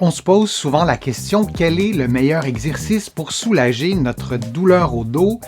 On se pose souvent la question, quel est le meilleur exercice pour soulager notre douleur au dos?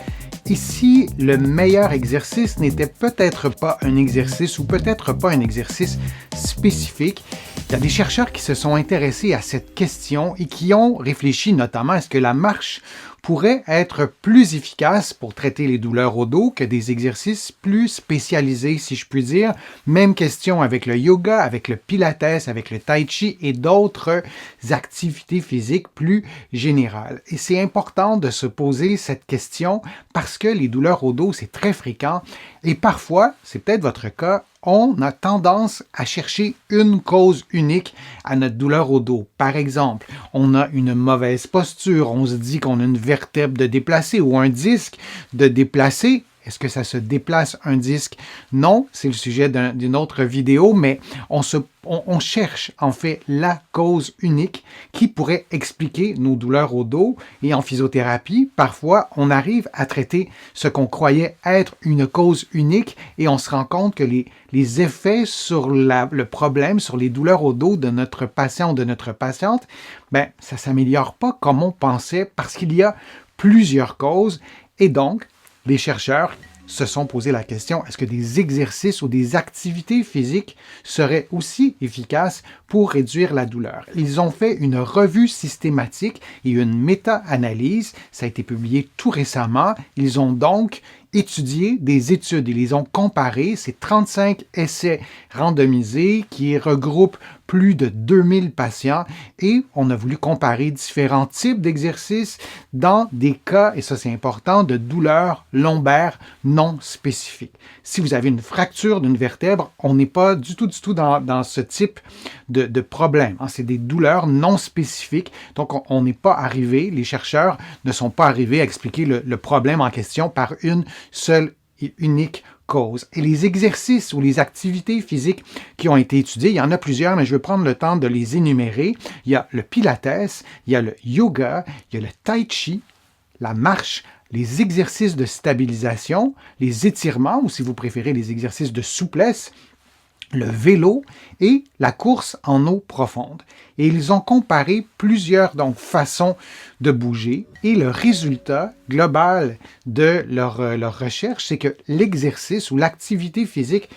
Et si le meilleur exercice n'était peut-être pas un exercice ou peut-être pas un exercice spécifique? Il y a des chercheurs qui se sont intéressés à cette question et qui ont réfléchi notamment à ce que la marche pourrait être plus efficace pour traiter les douleurs au dos que des exercices plus spécialisés, si je puis dire. Même question avec le yoga, avec le pilates, avec le tai chi et d'autres activités physiques plus générales. Et c'est important de se poser cette question parce que les douleurs au dos, c'est très fréquent et parfois, c'est peut-être votre cas, on a tendance à chercher une cause unique à notre douleur au dos. Par exemple, on a une mauvaise posture, on se dit qu'on a une vertèbre de déplacée ou un disque de déplacé. Est-ce que ça se déplace un disque? Non, c'est le sujet d'une autre vidéo, mais on cherche en fait la cause unique qui pourrait expliquer nos douleurs au dos. Et en physiothérapie, parfois, on arrive à traiter ce qu'on croyait être une cause unique et on se rend compte que les effets sur le problème, sur les douleurs au dos de notre patient ou de notre patiente, ça ne s'améliore pas comme on pensait parce qu'il y a plusieurs causes et donc, les chercheurs se sont posé la question, est-ce que des exercices ou des activités physiques seraient aussi efficaces pour réduire la douleur? Ils ont fait une revue systématique et une méta-analyse. Ça a été publié tout récemment. Ils ont donc étudié des études. Ils les ont comparées. C'est 35 essais randomisés qui regroupent plus de 2000 patients et on a voulu comparer différents types d'exercices dans des cas, et ça c'est important, de douleurs lombaires non spécifiques. Si vous avez une fracture d'une vertèbre, on n'est pas du tout dans ce type de problème. C'est des douleurs non spécifiques, donc on n'est pas arrivé, les chercheurs ne sont pas arrivés à expliquer le problème en question par une seule et unique cause. Et les exercices ou les activités physiques qui ont été étudiées, il y en a plusieurs, mais je vais prendre le temps de les énumérer. Il y a le pilates, il y a le yoga, il y a le tai chi, la marche, les exercices de stabilisation, les étirements, ou si vous préférez les exercices de souplesse, le vélo et la course en eau profonde. Et ils ont comparé plusieurs façons de bouger et le résultat global de leur recherche, c'est que l'exercice ou l'activité physique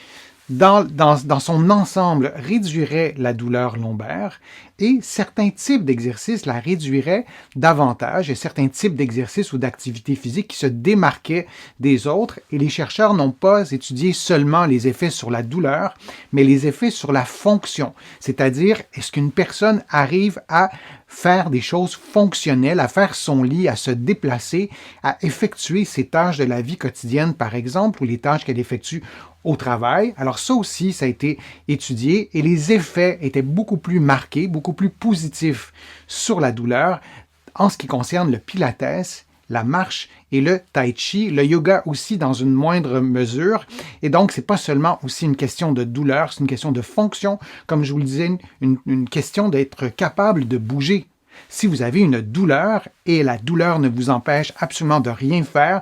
dans son ensemble réduirait la douleur lombaire et certains types d'exercices la réduiraient davantage et certains types d'exercices ou d'activités physiques qui se démarquaient des autres et les chercheurs n'ont pas étudié seulement les effets sur la douleur, mais les effets sur la fonction, c'est-à-dire est-ce qu'une personne arrive à faire des choses fonctionnelles, à faire son lit, à se déplacer, à effectuer ses tâches de la vie quotidienne, par exemple, ou les tâches qu'elle effectue au travail. Alors ça aussi, ça a été étudié et les effets étaient beaucoup plus marqués, beaucoup plus positifs sur la douleur en ce qui concerne le pilates, la marche et le tai chi, le yoga aussi dans une moindre mesure. Et donc, c'est pas seulement aussi une question de douleur, c'est une question de fonction, comme je vous le disais, une question d'être capable de bouger. Si vous avez une douleur et la douleur ne vous empêche absolument de rien faire,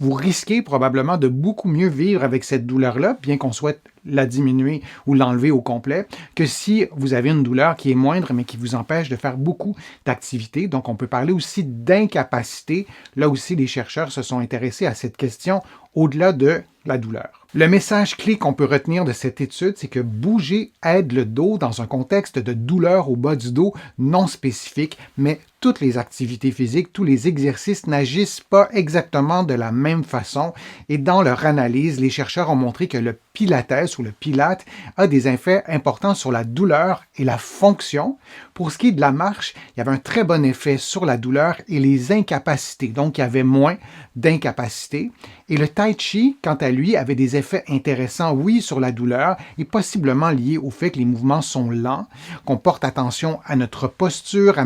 vous risquez probablement de beaucoup mieux vivre avec cette douleur-là, bien qu'on souhaite la diminuer ou l'enlever au complet, que si vous avez une douleur qui est moindre, mais qui vous empêche de faire beaucoup d'activités. Donc, on peut parler aussi d'incapacité. Là aussi, les chercheurs se sont intéressés à cette question au-delà de la douleur. Le message clé qu'on peut retenir de cette étude, c'est que bouger aide le dos dans un contexte de douleur au bas du dos non spécifique, mais toutes les activités physiques, tous les exercices n'agissent pas exactement de la même façon et dans leur analyse, les chercheurs ont montré que le pilates ou le pilate a des effets importants sur la douleur et la fonction. Pour ce qui est de la marche, il y avait un très bon effet sur la douleur et les incapacités, donc il y avait moins d'incapacités. Et le tai chi, quant à lui, avait des effets intéressants, oui, sur la douleur et possiblement liés au fait que les mouvements sont lents, qu'on porte attention à notre posture,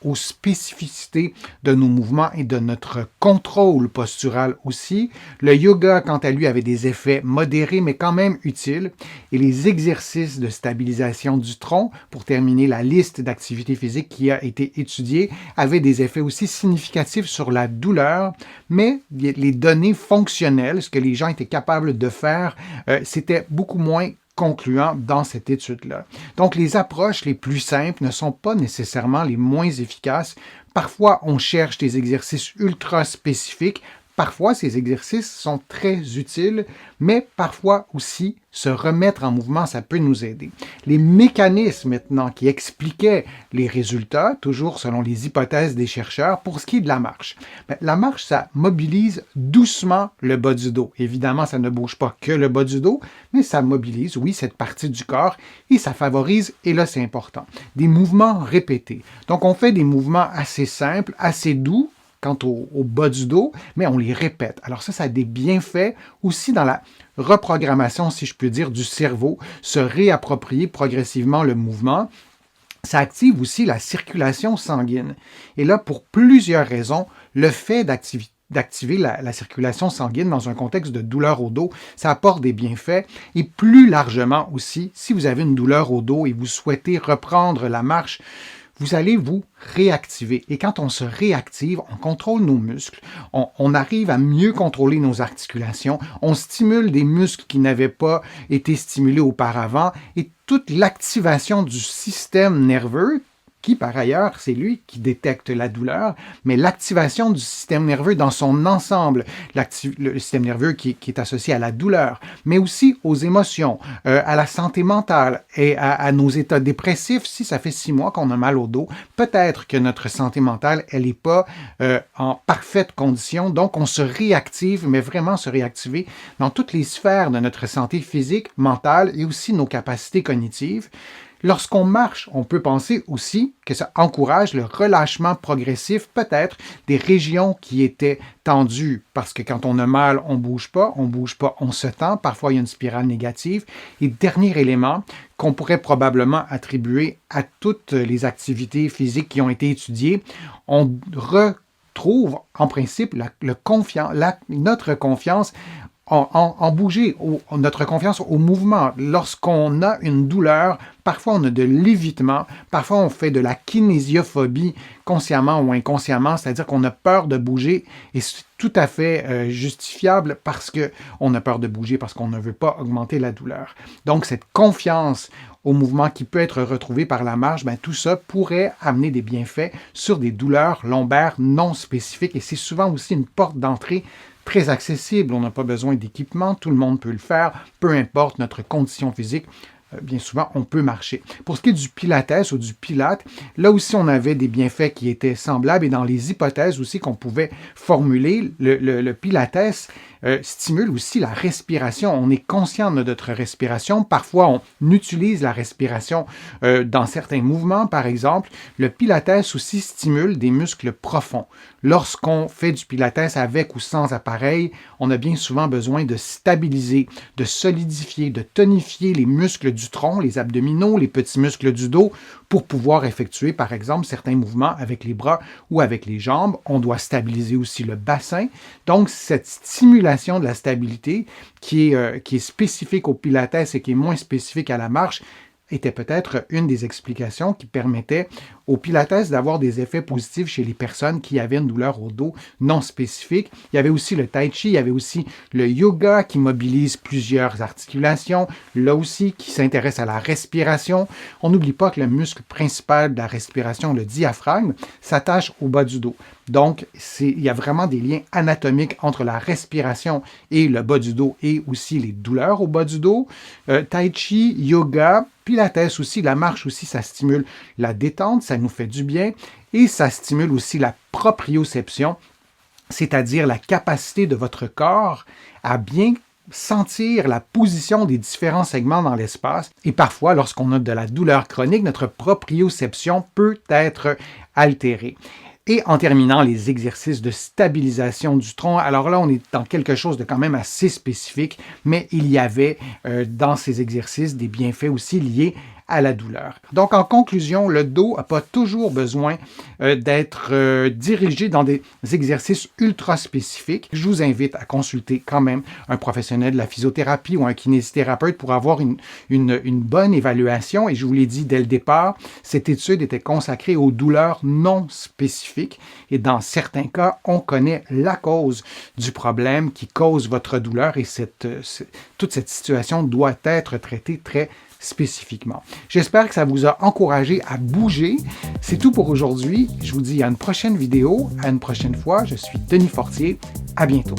aux spécificités de nos mouvements et de notre contrôle postural aussi. Le yoga, quant à lui, avait des effets modérés, mais quand même utiles. Et les exercices de stabilisation du tronc, pour terminer la liste d'activités physiques qui a été étudiée, avaient des effets aussi significatifs sur la douleur, mais les données fonctionnelles, ce que les gens étaient capables de faire, c'était beaucoup moins concluant dans cette étude-là. Donc, les approches les plus simples ne sont pas nécessairement les moins efficaces. Parfois, on cherche des exercices ultra spécifiques. Parfois, ces exercices sont très utiles, mais parfois aussi, se remettre en mouvement, ça peut nous aider. Les mécanismes maintenant qui expliquaient les résultats, toujours selon les hypothèses des chercheurs, pour ce qui est de la marche. La marche, ça mobilise doucement le bas du dos. Évidemment, ça ne bouge pas que le bas du dos, mais ça mobilise, oui, cette partie du corps et ça favorise, et là c'est important, des mouvements répétés. Donc on fait des mouvements assez simples, assez doux, quant au bas du dos, mais on les répète. Alors ça a des bienfaits aussi dans la reprogrammation, si je peux dire, du cerveau, se réapproprier progressivement le mouvement. Ça active aussi la circulation sanguine. Et là, pour plusieurs raisons, le fait d'activer la circulation sanguine dans un contexte de douleur au dos, ça apporte des bienfaits. Et plus largement aussi, si vous avez une douleur au dos et vous souhaitez reprendre la marche, vous allez vous réactiver. Et quand on se réactive, on contrôle nos muscles, on arrive à mieux contrôler nos articulations, on stimule des muscles qui n'avaient pas été stimulés auparavant et toute l'activation du système nerveux, qui par ailleurs, c'est lui qui détecte la douleur, mais l'activation du système nerveux dans son ensemble, le système nerveux qui est associé à la douleur, mais aussi aux émotions, à la santé mentale et à nos états dépressifs. Si ça fait 6 mois qu'on a mal au dos, peut-être que notre santé mentale, elle n'est pas en parfaite condition, donc on se réactive, mais vraiment se réactiver dans toutes les sphères de notre santé physique, mentale et aussi nos capacités cognitives. Lorsqu'on marche, on peut penser aussi que ça encourage le relâchement progressif, peut-être des régions qui étaient tendues, parce que quand on a mal, on bouge pas, on se tend, parfois il y a une spirale négative. Et dernier élément qu'on pourrait probablement attribuer à toutes les activités physiques qui ont été étudiées, on retrouve en principe notre confiance en bouger, notre confiance au mouvement. Lorsqu'on a une douleur, parfois on a de l'évitement, parfois on fait de la kinésiophobie consciemment ou inconsciemment, c'est-à-dire qu'on a peur de bouger et c'est tout à fait justifiable parce qu'on a peur de bouger, parce qu'on ne veut pas augmenter la douleur. Donc cette confiance au mouvement qui peut être retrouvé par la marche, tout ça pourrait amener des bienfaits sur des douleurs lombaires non spécifiques et c'est souvent aussi une porte d'entrée très accessible, on n'a pas besoin d'équipement, tout le monde peut le faire, peu importe notre condition physique, bien souvent on peut marcher. Pour ce qui est du pilates ou du pilate, là aussi on avait des bienfaits qui étaient semblables et dans les hypothèses aussi qu'on pouvait formuler, le pilates stimule aussi la respiration. On est conscient de notre respiration. Parfois, on utilise la respiration dans certains mouvements. Par exemple, le pilates aussi stimule des muscles profonds. Lorsqu'on fait du pilates avec ou sans appareil, on a bien souvent besoin de stabiliser, de solidifier, de tonifier les muscles du tronc, les abdominaux, les petits muscles du dos pour pouvoir effectuer, par exemple, certains mouvements avec les bras ou avec les jambes. On doit stabiliser aussi le bassin. Donc, cette stimulation de la stabilité qui est spécifique au pilates et qui est moins spécifique à la marche était peut-être une des explications qui permettait au pilates d'avoir des effets positifs chez les personnes qui avaient une douleur au dos non spécifique. Il y avait aussi le tai chi, il y avait aussi le yoga qui mobilise plusieurs articulations, là aussi qui s'intéresse à la respiration. On n'oublie pas que le muscle principal de la respiration, le diaphragme, s'attache au bas du dos. Donc, il y a vraiment des liens anatomiques entre la respiration et le bas du dos et aussi les douleurs au bas du dos. Tai chi, yoga, pilates aussi, la marche aussi, ça stimule la détente, ça nous fait du bien et ça stimule aussi la proprioception, c'est-à-dire la capacité de votre corps à bien sentir la position des différents segments dans l'espace. Et parfois, lorsqu'on a de la douleur chronique, notre proprioception peut être altérée. Et en terminant, les exercices de stabilisation du tronc. Alors là, on est dans quelque chose de quand même assez spécifique, mais il y avait dans ces exercices des bienfaits aussi liés à la douleur. Donc, en conclusion, le dos n'a pas toujours besoin d'être dirigé dans des exercices ultra spécifiques. Je vous invite à consulter quand même un professionnel de la physiothérapie ou un kinésithérapeute pour avoir une bonne évaluation. Et je vous l'ai dit dès le départ, cette étude était consacrée aux douleurs non spécifiques. Et dans certains cas, on connaît la cause du problème qui cause votre douleur et toute cette situation doit être traitée très spécifiquement. J'espère que ça vous a encouragé à bouger. C'est tout pour aujourd'hui. Je vous dis à une prochaine vidéo, à une prochaine fois. Je suis Denis Fortier. À bientôt.